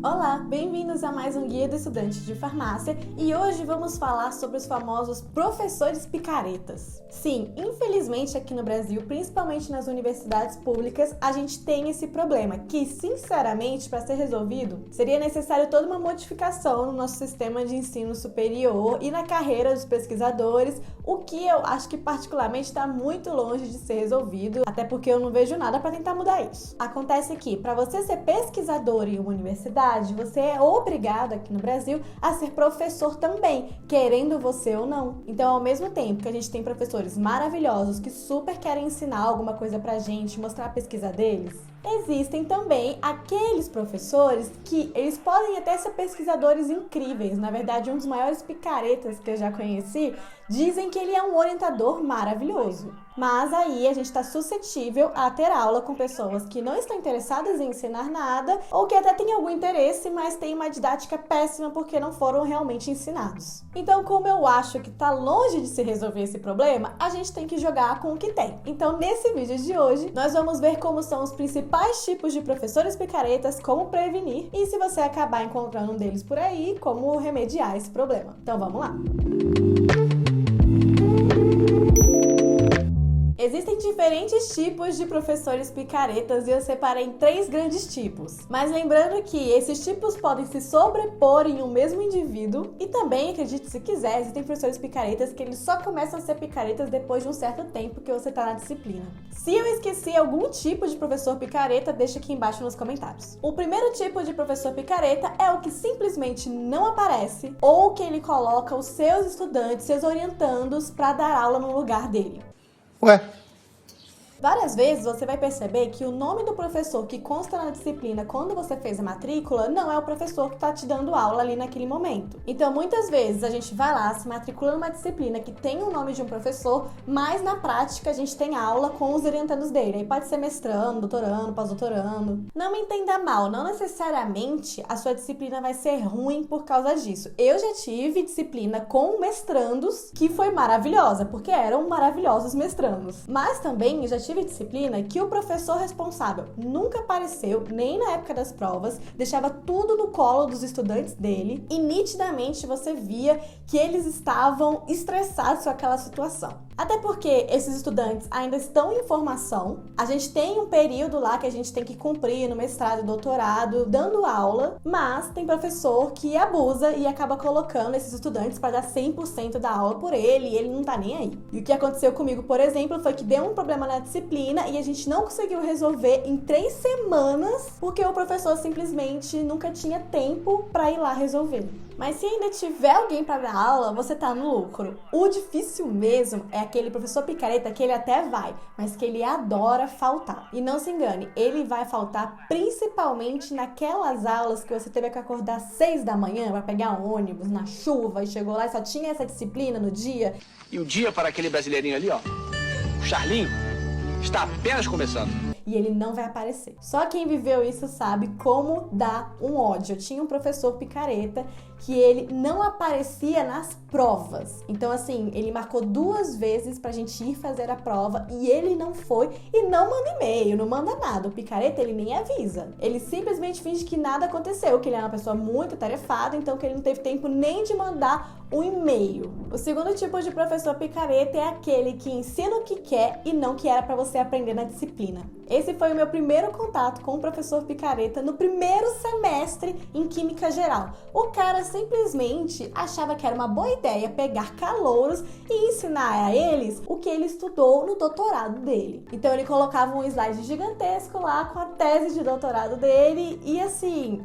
Olá, bem-vindos a mais um Guia do Estudante de Farmácia e hoje vamos falar sobre os famosos professores picaretas. Sim, infelizmente aqui no Brasil, principalmente nas universidades públicas, a gente tem esse problema que, sinceramente, para ser resolvido, seria necessário toda uma modificação no nosso sistema de ensino superior e na carreira dos pesquisadores, o que eu acho que particularmente está muito longe de ser resolvido, até porque eu não vejo nada para tentar mudar isso. Acontece que, para você ser pesquisador em uma universidade, você é obrigado aqui no Brasil a ser professor também, querendo você ou não. Então, ao mesmo tempo que a gente tem professores maravilhosos que super querem ensinar alguma coisa pra gente, mostrar a pesquisa deles, existem também aqueles professores que eles podem até ser pesquisadores incríveis. Na verdade, um dos maiores picaretas que eu já conheci dizem que ele é um orientador maravilhoso. Mas aí a gente está suscetível a ter aula com pessoas que não estão interessadas em ensinar nada ou que até têm algum interesse, mas têm uma didática péssima porque não foram realmente ensinados. Então, como eu acho que está longe de se resolver esse problema, a gente tem que jogar com o que tem. Então, nesse vídeo de hoje, nós vamos ver como são os principais tipos de professores picaretas, como prevenir e, se você acabar encontrando um deles por aí, como remediar esse problema. Então, vamos lá! Existem diferentes tipos de professores picaretas e eu separei em 3 grandes tipos. Mas lembrando que esses tipos podem se sobrepor em um mesmo indivíduo e também, acredite se quiser, existem professores picaretas que eles só começam a ser picaretas depois de um certo tempo que você está na disciplina. Se eu esqueci algum tipo de professor picareta, deixa aqui embaixo nos comentários. O primeiro tipo de professor picareta é o que simplesmente não aparece ou que ele coloca os seus estudantes, seus orientandos, para dar aula no lugar dele. Ué? Várias vezes você vai perceber que o nome do professor que consta na disciplina quando você fez a matrícula não é o professor que está te dando aula ali naquele momento. Então, muitas vezes a gente vai lá, se matricula numa disciplina que tem o nome de um professor, mas na prática a gente tem aula com os orientandos dele. Aí pode ser mestrando, doutorando, pós-doutorando. Não me entenda mal, não necessariamente a sua disciplina vai ser ruim por causa disso. Eu já tive disciplina com mestrandos que foi maravilhosa, porque eram maravilhosos mestrandos. Mas também eu já tive disciplina que o professor responsável nunca apareceu, nem na época das provas, deixava tudo no colo dos estudantes dele e nitidamente você via que eles estavam estressados com aquela situação. Até porque esses estudantes ainda estão em formação, a gente tem um período lá que a gente tem que cumprir no mestrado e doutorado, dando aula, mas tem professor que abusa e acaba colocando esses estudantes para dar 100% da aula por ele e ele não tá nem aí. E o que aconteceu comigo, por exemplo, foi que deu um problema na disciplina e a gente não conseguiu resolver em 3 semanas porque o professor simplesmente nunca tinha tempo para ir lá resolver. Mas se ainda tiver alguém para dar aula, você tá no lucro. O difícil mesmo é aquele professor picareta que ele até vai, mas que ele adora faltar. E não se engane, ele vai faltar principalmente naquelas aulas que você teve que acordar às 6 da manhã para pegar um ônibus na chuva e chegou lá e só tinha essa disciplina no dia. E o dia para aquele brasileirinho ali, ó, o Charlinho, está apenas começando. E ele não vai aparecer. Só quem viveu isso sabe como dá um ódio. Eu tinha um professor picareta que ele não aparecia nas provas. Então, assim, ele marcou 2 vezes pra gente ir fazer a prova e ele não foi e não manda e-mail, não manda nada. O picareta, ele nem avisa. Ele simplesmente finge que nada aconteceu, que ele é uma pessoa muito atarefada, então que ele não teve tempo nem de mandar um e-mail. O segundo tipo de professor picareta é aquele que ensina o que quer e não que era pra você aprender na disciplina. Esse foi o meu primeiro contato com o professor picareta no primeiro semestre em Química Geral. O cara simplesmente achava que era uma boa ideia pegar calouros e ensinar a eles o que ele estudou no doutorado dele. Então ele colocava um slide gigantesco lá com a tese de doutorado dele e assim,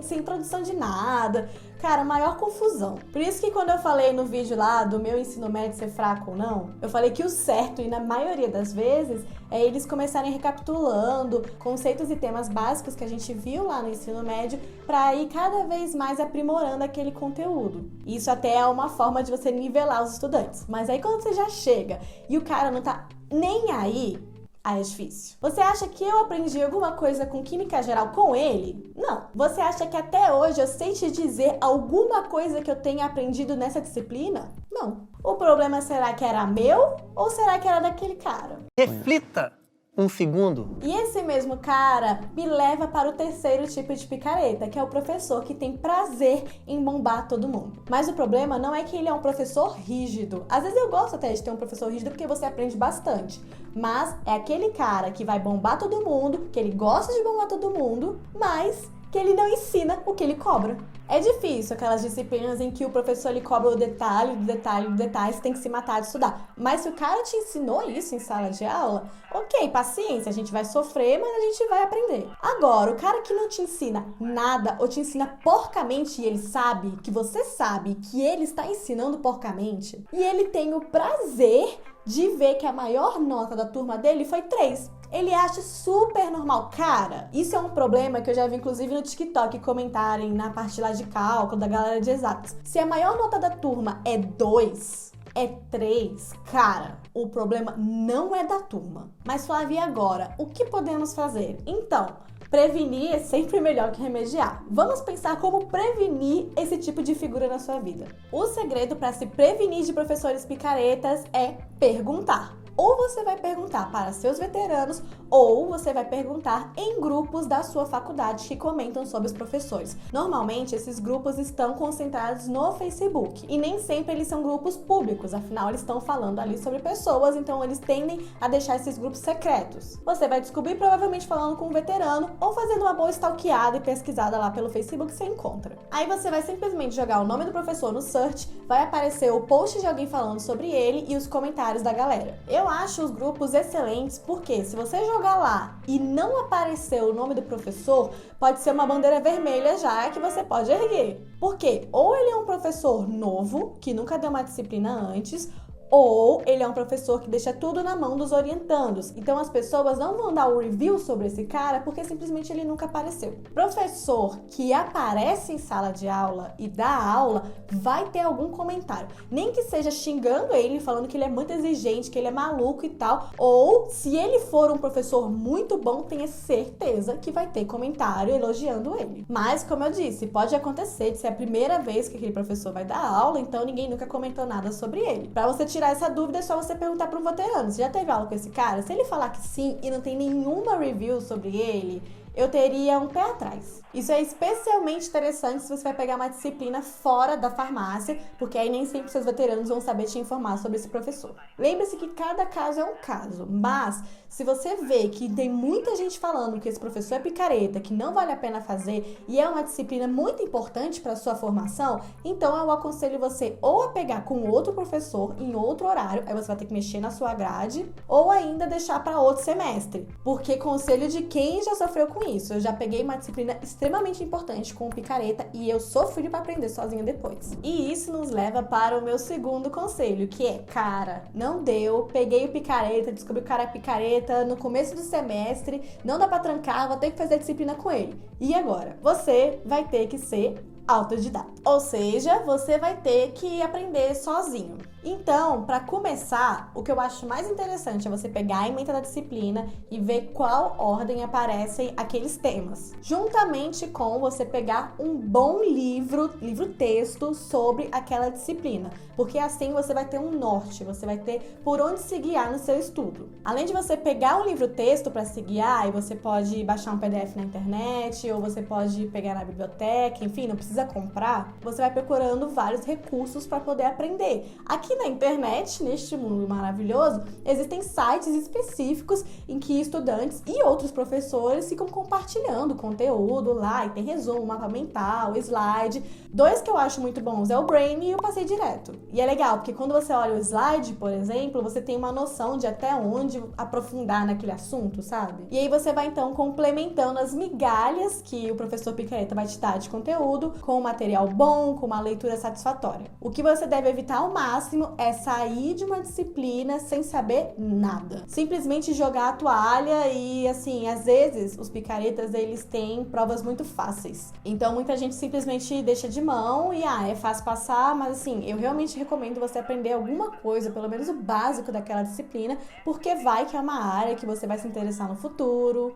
sem introdução de nada. Cara, maior confusão. Por isso que quando eu falei no vídeo lá do meu ensino médio ser fraco ou não, eu falei que o certo, e na maioria das vezes, é eles começarem recapitulando conceitos e temas básicos que a gente viu lá no ensino médio para ir cada vez mais aprimorando aquele conteúdo. Isso até é uma forma de você nivelar os estudantes. Mas aí quando você já chega e o cara não tá nem aí, é difícil. Você acha que eu aprendi alguma coisa com Química Geral com ele? Não. Você acha que até hoje eu sei te dizer alguma coisa que eu tenha aprendido nessa disciplina? Não. O problema será que era meu ou será que era daquele cara? Reflita! um segundo. E esse mesmo cara me leva para o terceiro tipo de picareta, que é o professor que tem prazer em bombar todo mundo. Mas o problema não é que ele é um professor rígido. Às vezes eu gosto até de ter um professor rígido porque você aprende bastante. Mas é aquele cara que vai bombar todo mundo, que ele gosta de bombar todo mundo, mas que ele não ensina o que ele cobra. É difícil aquelas disciplinas em que o professor ele cobra o detalhe, do detalhe, do detalhe, você tem que se matar de estudar. Mas se o cara te ensinou isso em sala de aula, ok, paciência, a gente vai sofrer, mas a gente vai aprender. Agora, o cara que não te ensina nada ou te ensina porcamente e ele sabe que você sabe que ele está ensinando porcamente e ele tem o prazer de ver que a maior nota da turma dele foi 3. Ele acha super normal. Cara, isso é um problema que eu já vi inclusive no TikTok comentarem na parte lá de cálculo da galera de exatas. Se a maior nota da turma é 2, é 3, cara, o problema não é da turma. Mas Flávia, agora, o que podemos fazer? Então, prevenir é sempre melhor que remediar. Vamos pensar como prevenir esse tipo de figura na sua vida. O segredo para se prevenir de professores picaretas é perguntar. Ou você vai perguntar para seus veteranos, ou você vai perguntar em grupos da sua faculdade que comentam sobre os professores. Normalmente, esses grupos estão concentrados no Facebook. E nem sempre eles são grupos públicos, afinal, eles estão falando ali sobre pessoas, então eles tendem a deixar esses grupos secretos. Você vai descobrir provavelmente falando com um veterano, ou fazendo uma boa stalkeada e pesquisada lá pelo Facebook, você encontra. Aí você vai simplesmente jogar o nome do professor no search, vai aparecer o post de alguém falando sobre ele e os comentários da galera. Eu acho os grupos excelentes porque se você jogar lá e não aparecer o nome do professor, pode ser uma bandeira vermelha já que você pode erguer. Porque ou ele é um professor novo, que nunca deu uma disciplina antes, ou ele é um professor que deixa tudo na mão dos orientandos. Então as pessoas não vão dar o review sobre esse cara porque simplesmente ele nunca apareceu. Professor que aparece em sala de aula e dá aula vai ter algum comentário. Nem que seja xingando ele, falando que ele é muito exigente, que ele é maluco e tal. Ou se ele for um professor muito bom, tenha certeza que vai ter comentário elogiando ele. Mas, como eu disse, pode acontecer de ser a primeira vez que aquele professor vai dar aula, então ninguém nunca comentou nada sobre ele. Pra você tirar essa dúvida, é só você perguntar para um veterano. Você já teve aula com esse cara? Se ele falar que sim e não tem nenhuma review sobre ele, eu teria um pé atrás. Isso é especialmente interessante se você vai pegar uma disciplina fora da farmácia, porque aí nem sempre seus veteranos vão saber te informar sobre esse professor. Lembre-se que cada caso é um caso, mas se você vê que tem muita gente falando que esse professor é picareta, que não vale a pena fazer e é uma disciplina muito importante para a sua formação, então eu aconselho você ou a pegar com outro professor em outro horário, aí você vai ter que mexer na sua grade, ou ainda deixar para outro semestre, porque conselho de quem já sofreu com isso. Eu já peguei uma disciplina extremamente importante com o picareta e eu sofri para aprender sozinha depois. E isso nos leva para o meu segundo conselho, que é, cara, não deu, peguei o picareta, descobri que o cara é picareta no começo do semestre, não dá para trancar, vou ter que fazer disciplina com ele. E agora? Você vai ter que ser autodidata. Ou seja, você vai ter que aprender sozinho. Então, para começar, o que eu acho mais interessante é você pegar a ementa da disciplina e ver qual ordem aparecem aqueles temas. Juntamente com você pegar um bom livro-texto sobre aquela disciplina. Porque assim você vai ter um norte, você vai ter por onde se guiar no seu estudo. Além de você pegar um livro-texto para se guiar, e você pode baixar um PDF na internet, ou você pode pegar na biblioteca, enfim, não precisa comprar, você vai procurando vários recursos para poder aprender. Aqui na internet, neste mundo maravilhoso, existem sites específicos em que estudantes e outros professores ficam compartilhando conteúdo lá, e tem resumo, mapa mental, slide. Dois que eu acho muito bons é o Brain e o Passei Direto. E é legal, porque quando você olha o slide, por exemplo, você tem uma noção de até onde aprofundar naquele assunto, sabe? E aí você vai então complementando as migalhas que o professor picareta vai te dar de conteúdo com um material bom, com uma leitura satisfatória. O que você deve evitar ao máximo é sair de uma disciplina sem saber nada. Simplesmente jogar a toalha e, assim, às vezes os picaretas, eles têm provas muito fáceis. Então, muita gente simplesmente deixa de mão e, é fácil passar, mas, assim, eu realmente recomendo você aprender alguma coisa, pelo menos o básico daquela disciplina, porque vai que é uma área que você vai se interessar no futuro.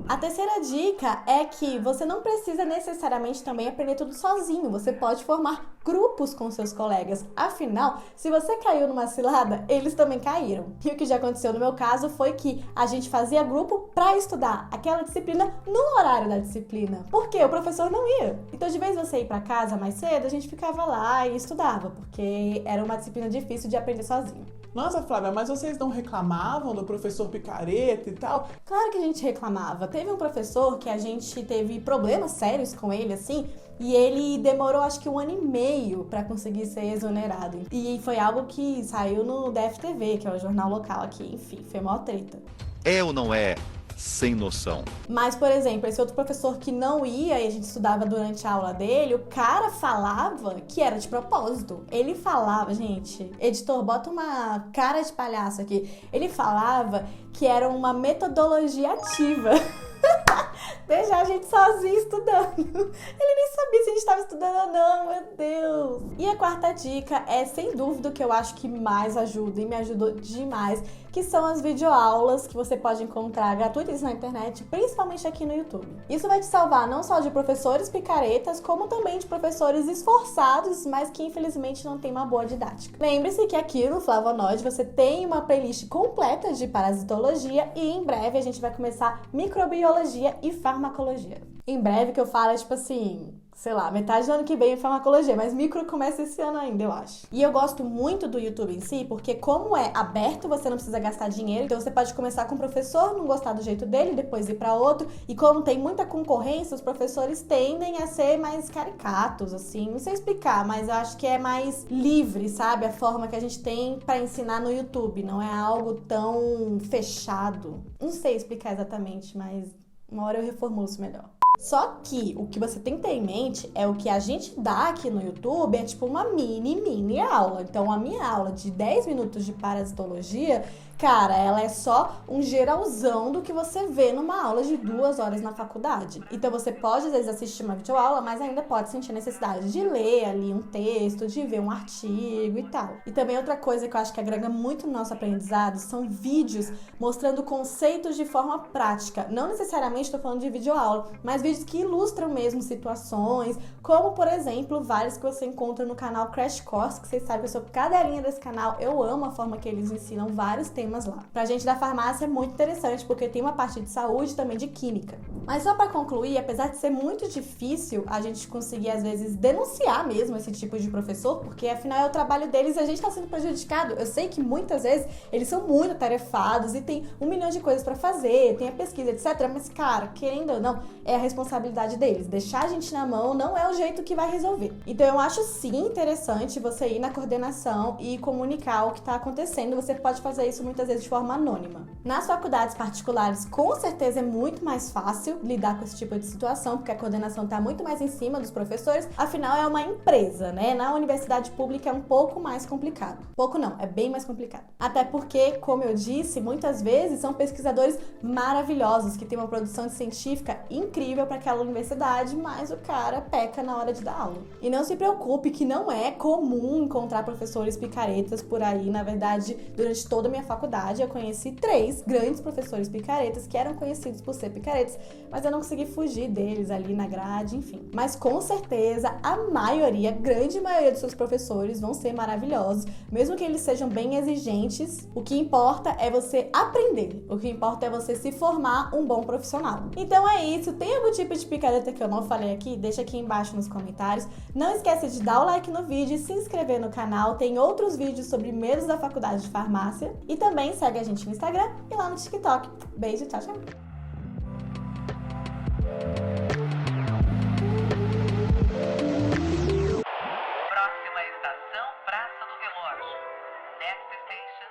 A terceira dica é que você não precisa necessariamente também aprender tudo sozinho. Você pode formar grupos com seus colegas. Afinal, se você caiu numa cilada, eles também caíram. E o que já aconteceu no meu caso foi que a gente fazia grupo para estudar aquela disciplina no horário da disciplina. Porque o professor não ia. Então, de vez em você ir para casa mais cedo, a gente ficava lá e estudava, porque era uma disciplina difícil de aprender sozinho. Nossa, Flávia, mas vocês não reclamavam do professor picareta e tal? Claro que a gente reclamava. Teve um professor que a gente teve problemas sérios com ele, assim, e ele demorou acho que 1 ano e meio pra conseguir ser exonerado. E foi algo que saiu no DFTV, que é o jornal local aqui. Enfim, foi mó treta. É ou não é sem noção? Mas, por exemplo, esse outro professor que não ia e a gente estudava durante a aula dele, o cara falava que era de propósito. Ele falava, gente, editor, bota uma cara de palhaço aqui. Ele falava que era uma metodologia ativa. Deixar a gente sozinha estudando. Ele nem sabia se a gente estava estudando ou não, meu Deus. E a quarta dica é, sem dúvida, o que eu acho que mais ajuda e me ajudou demais, que são as videoaulas que você pode encontrar gratuitas na internet, principalmente aqui no YouTube. Isso vai te salvar não só de professores picaretas, como também de professores esforçados, mas que infelizmente não tem uma boa didática. Lembre-se que aqui no Flavonoide você tem uma playlist completa de parasitologia e em breve a gente vai começar microbiologia e farmacologia. Em breve que eu falo é tipo assim, sei lá, metade do ano que vem é farmacologia, mas micro começa esse ano ainda, eu acho. E eu gosto muito do YouTube em si, porque como é aberto, você não precisa gastar dinheiro, então você pode começar com um professor, não gostar do jeito dele, depois ir pra outro, e como tem muita concorrência, os professores tendem a ser mais caricatos, assim, não sei explicar, mas eu acho que é mais livre, sabe? A forma que a gente tem pra ensinar no YouTube, não é algo tão fechado. Não sei explicar exatamente, mas uma hora eu reformulo isso melhor. Só que o que você tem que ter em mente é o que a gente dá aqui no YouTube é tipo uma mini aula. Então a minha aula de 10 minutos de parasitologia, cara, ela é só um geralzão do que você vê numa aula de 2 horas na faculdade. Então você pode às vezes assistir uma videoaula, mas ainda pode sentir necessidade de ler ali um texto, de ver um artigo e tal. E também outra coisa que eu acho que agrega muito no nosso aprendizado são vídeos mostrando conceitos de forma prática. Não necessariamente estou falando de videoaula, mas vídeos que ilustram mesmo situações, como por exemplo, vários que você encontra no canal Crash Course, que vocês sabem que eu sou cadelinha desse canal, eu amo a forma que eles ensinam vários temas lá. Pra gente da farmácia é muito interessante, porque tem uma parte de saúde e também de química. Mas só pra concluir, apesar de ser muito difícil a gente conseguir às vezes denunciar mesmo esse tipo de professor, porque afinal é o trabalho deles e a gente tá sendo prejudicado. Eu sei que muitas vezes eles são muito atarefados e tem 1 milhão de coisas pra fazer, tem a pesquisa, etc. Mas cara, querendo ou não, é a responsabilidade deles. Deixar a gente na mão não é o jeito que vai resolver. Então eu acho sim interessante você ir na coordenação e comunicar o que tá acontecendo. Você pode fazer isso muitas vezes de forma anônima. Nas faculdades particulares, com certeza é muito mais fácil lidar com esse tipo de situação, porque a coordenação tá muito mais em cima dos professores. Afinal, é uma empresa, né? Na universidade pública é um pouco mais complicado. Pouco não, é bem mais complicado. Até porque, como eu disse, muitas vezes são pesquisadores maravilhosos, que têm uma produção científica incrível para aquela universidade, mas o cara peca na hora de dar aula. E não se preocupe que não é comum encontrar professores picaretas por aí. Na verdade, durante toda a minha faculdade, eu conheci 3 grandes professores picaretas que eram conhecidos por ser picaretas, mas eu não consegui fugir deles ali na grade, enfim. Mas com certeza, a maioria, a grande maioria dos seus professores vão ser maravilhosos, mesmo que eles sejam bem exigentes. O que importa é você aprender, o que importa é você se formar um bom profissional. Então é isso, tem algum tipo de picareta que eu não falei aqui? Deixa aqui embaixo nos comentários. Não esquece de dar o like no vídeo e se inscrever no canal, tem outros vídeos sobre medos da faculdade de farmácia. E também segue a gente no Instagram e lá no TikTok. Beijo, tchau, tchau! Próxima estação, Praça do Relógio. Next station,